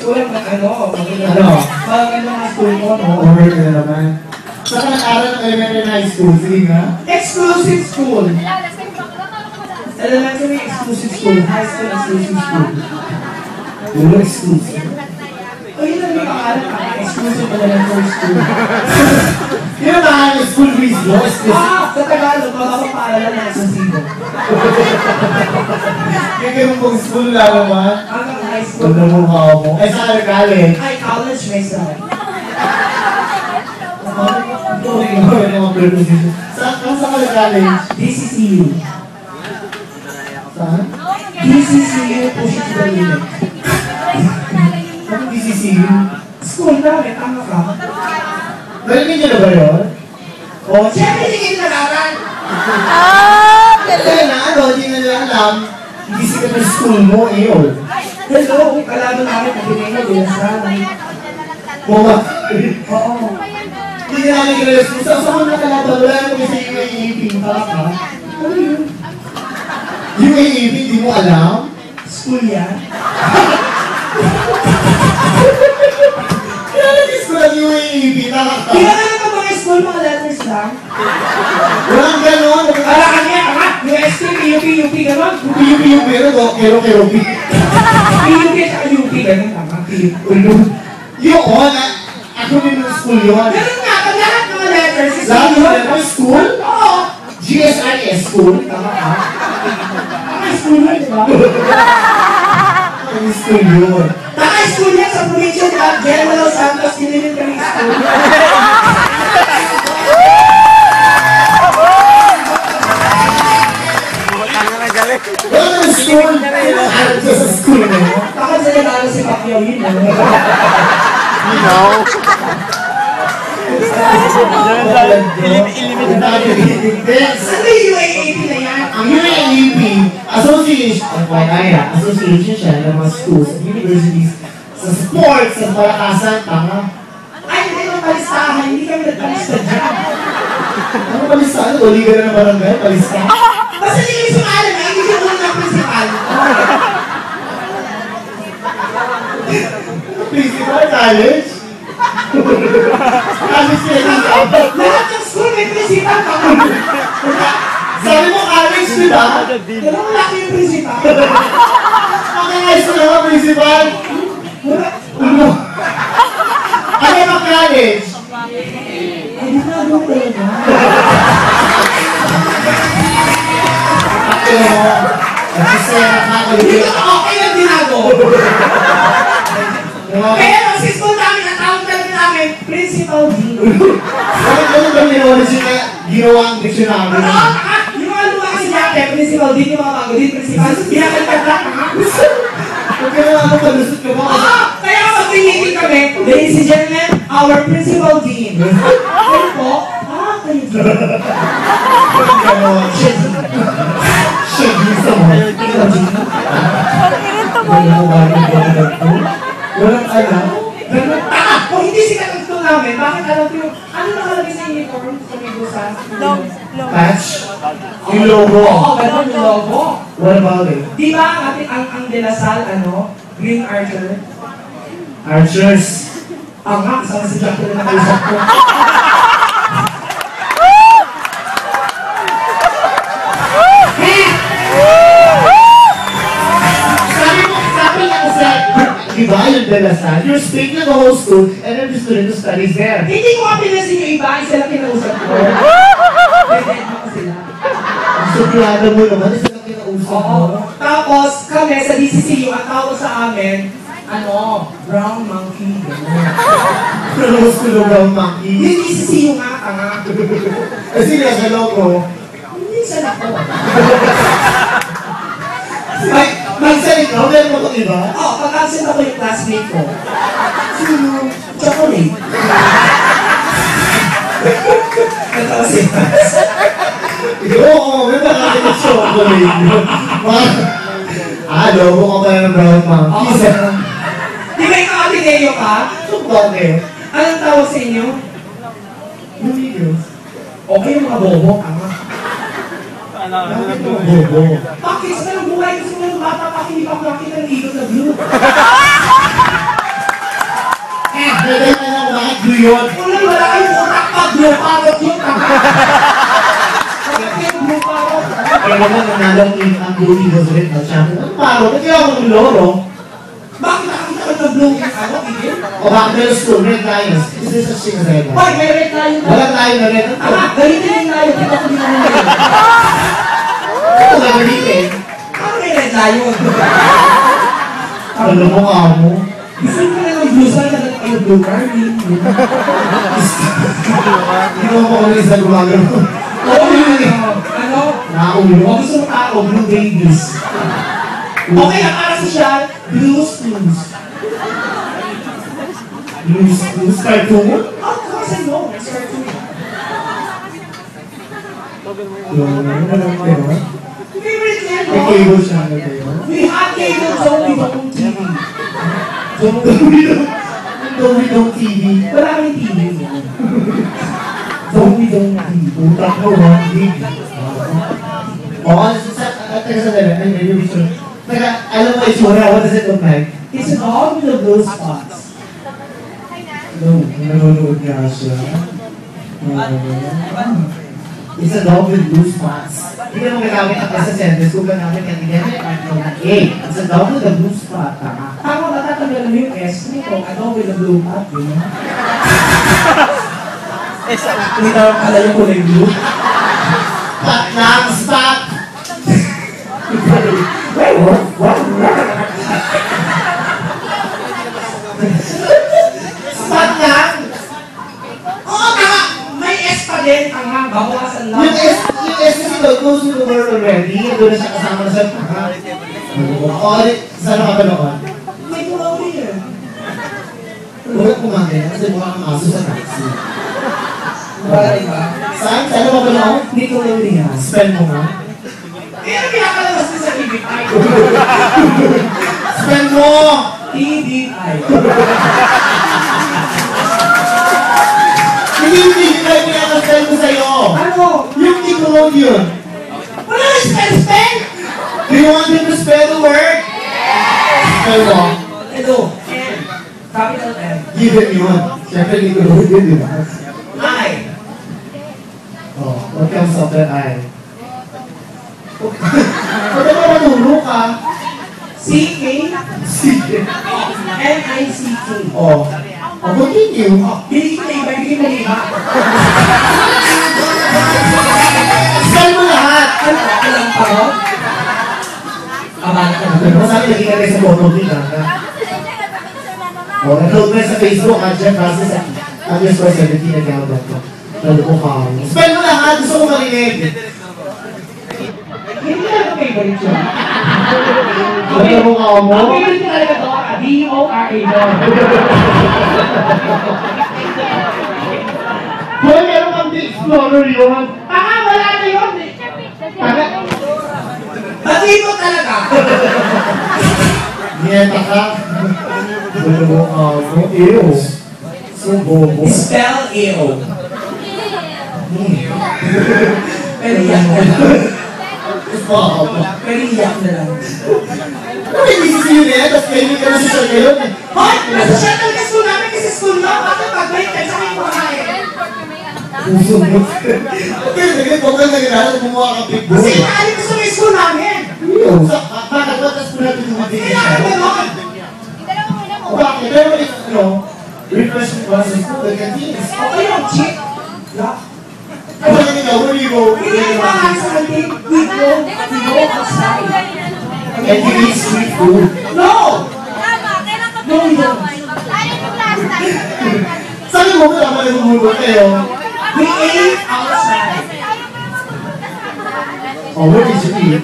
school ang ano? Ano? Maganda mga school ko, no? Over ka na naman. Saan ka nag-aaral ng elementary and high school? Sige nga. Exclusive school. Elementary exclusive school. High school exclusive school. Puro exclusive. O yun ang may pangalan ka. Exclusive elementary school. Yun ang pangalan ng school mismo. Sa Tagalog, makakapaalalan na sa sino. Kaya ganun pong school lang naman. Hanggang high school. Ano mo mukha mo? Eh, saan ka nag-college? Ay, college may sa Saan ka nag-college? DCCU. Saan? DCCU, Pushit Berlin. Anong DCCU? School namin, tama ka. Narinig niyo na ba yun? O, siyempre hindi kayo nag-aral. Kaya na, ano, hindi na nila alam. Hindi sila ng school mo, yun. Hello, kalaban namin na pinino, binasabi. Mga, Oo. hindi na namin kaya school. Saan mo nakalaban? Wala naman kasi UAAP. Baka. Ano yun? UAAP, hindi mo alam? School yan? Kaya nag-school ang UAAP, nakaka. Kailangan ka mga school, mga letters lang? Walang ganon. Ala kanya, UST, UP, gano'n? UP, pero kero-kero. UP at UP, gano'n tama. Yun, ako din ng school yun. Gano'n nga, pag lahat ng mga letters, Lahat ng letter school? Oo. GSIS school? Tama ka? Mga school yun, di ba? Ang school yun. Taka school yan sa provincial at General Santos, kinilin kami school. Wala ng school. Alam ko sa school mo. Bakit sa nagano si Pacquiao yun? Ano yung UAAP na yan? Ang UAAP, association siya ng mga schools at universities sa sports, sa palakasan, tama? Ay, hindi naman palistahan. Hindi kami nagpalista dyan. Ano palistahan? O liga na ng barangay? Palistahan? Basta hindi kami sumalan na, hindi siya muna ng principal. Principal college? College sila yung Lahat ng school may principal ka. sabi mo college, di ba? Dalawang laki yung principal. Pakingay sa mga principal. Ano? Ano yung college? Ay, di na doon talaga. Nagsisera ka Hindi ko okay ang dinago. kayo. Kaya nung sa school namin, ang tawag talaga namin, Principal Dean. Ano ba minores yung ginawa ang dictionary? Ano? Yung mga luma kasi dati, Principal Dean, yung mga bago din, Principal, binakalitan lang. Huwag ka na ako palusot ka ba? Kaya kapag pinigil kami, ladies and gentlemen, our Principal Dean. Kayo po, kayo po. Shit, gusto mo. Walang alam. Kung hindi sikat ang school namin, bakit alam ko yung, ano nakalagay sa uniform sa may busan? Patch? Yung logo. Oo, ganun yung logo. What about it? Di ba ang ating ang De La Salle, ano? Green Archer? Archers. Nga, isang si Jack na nakausap ko. Sabi niya kasi, di ba yung De La Salle? You're speaking of the whole school and then the student who studies there. Hindi ko kapinasin yung iba, isa lang kinausap ko. Pwede mo sila. Suplada mo naman, isa lang kinausap mo. Oo. Tapos, kami sa DCCU, ang tawag sa amin, brown monkey. Pero school of brown monkey. Yung DCCU nga, tanga. Kasi nasa logo. Hindi sana ko. Magsalit ka, meron mo itong iba? Oo, pag-absent ako yung classmate ko. Sino? Chocolate. Natawa siya. Oo, may makakit ng chocolate. Logo ka pala ng brown monkey. Di ba ikaw Ateneo ka? Bakit? Anong tawag sa inyo? Lumigos. Okay yung mga bobo, tama. Bakit mo bobo? Bakit sa ng buhay kasi ng bata pa hindi pa makita ng ilog na blue? blue yun. Wala kayong utak pa, blue parrot yun. Bakit yung blue parrot? Kaya naman, nanalo ang Blue Eagles ulit na champion. Ang parrot, nagkaya ako ng loro. Bakit nakakita ko ng blue parrot? O bakit meron school, red lions. Is this such thing as red lions? Hoy, may red tayo na. Wala tayo na red. Galitin yung tayo. Kita ko din naman yun. Ito gagalitin. Parang may red lion. Ano mo nga mo? Gusto ko na ng blue sign na kayo blue army. Hindi mo ako ulit sa gumagano. Ano? Naulo. O gusto mo tao, blue babies. Okay, ang ara social, blue schools. Blues cartoon? Oh, kasi no, it's cartoon. Favorite yan, May no? cable channel kayo. We have cable, so we don't TV. Dong TV. Wala kami TV. So we don't TV. Utak mo, ha? Oo, teka sandali. Ay, may gusto. Teka, alam mo itsura, what does it look like? It's an all with the blue spots. No, nanonood nga siya. It's a dog with blue spots. Hindi ka mo gagamit ang sa sentence kung gagamit ang hindi ng A. It's a dog with a blue spot. Ako natatanggal mo yung S nito, ano with the blue hat, yun. Hindi na pala yung kulay blue. Spot lang, spot! Wait, what? Spot lang! Oo, tama! May S pa din, tama, bawasan lang. Yung S kasi daw, goes to the word already. Doon na siya kasama na sa tanga. Oo, saan ka ba noon? May tulaw din yun. Huwag kumain kasi mukha kang aso sa taxi. Wala iba? Saan? Saan ka ba noon? May tulaw din yan. Spell mo nga. Eh, ano pinakalabas din sa TBI? Spell mo! TBI. Hindi kayo pinaka-spell ko sa'yo. Ano? Yung Nickelodeon. Wala na spell? Do you want him to spell the word? Spell mo. Hello. N. Capital N. Given yun. Siyempre Nickelodeon, di ba? I. Oh, what comes after I? Pwede ba matulog ka? C-K. Sige. N-I-C-K. Oh. Oh, continue. Bigay na iba, bigay na iba. Spell mo lahat. Ano? Alam pa mo? Abala ka na. Pero sabi naging kagay sa photo nila. Oh, nag-load mo sa Facebook, Jeff Francis at _17 nag-out ko. Naloko ka. Spell mo lahat. Gusto ko marinig. Hindi talaga favorite yun. Naloko ka mo. Ang favorite ko talaga to, D-O-R-A doon. Boy, meron kang The Explorer yun. Wala na yun. Matino talaga. Nieta ka. Naloko ka mo. Ew. So bobo. Spell ill. Pero iyak na lang. Pero iyak na lang. Ano hindi si Sino yan? Tapos kayo ka na si Sir ngayon eh. Hoy! Nasa siya talaga school namin kasi school na. Bakit pag-break tayo sa may kumain? Puso mo. Okay, sige, huwag kang naglalala, gumawa ka big boy. Kasi inaalim ko sa may school namin. Ew. Bakit ba? Tapos mo natin dumating Kaya siya. ako gano'n. Bakit? Pero ano, refreshment ba sa school? The canteens. Okay yung chick. Ano yung ikaw? Where you go? Hindi ko mga sa kantin. We go outside. And you eat street food. No! No, we don't. Tayo yung last time. Sabi mo ba naman nagmumulot kayo? We ate outside. Oh, where did you eat?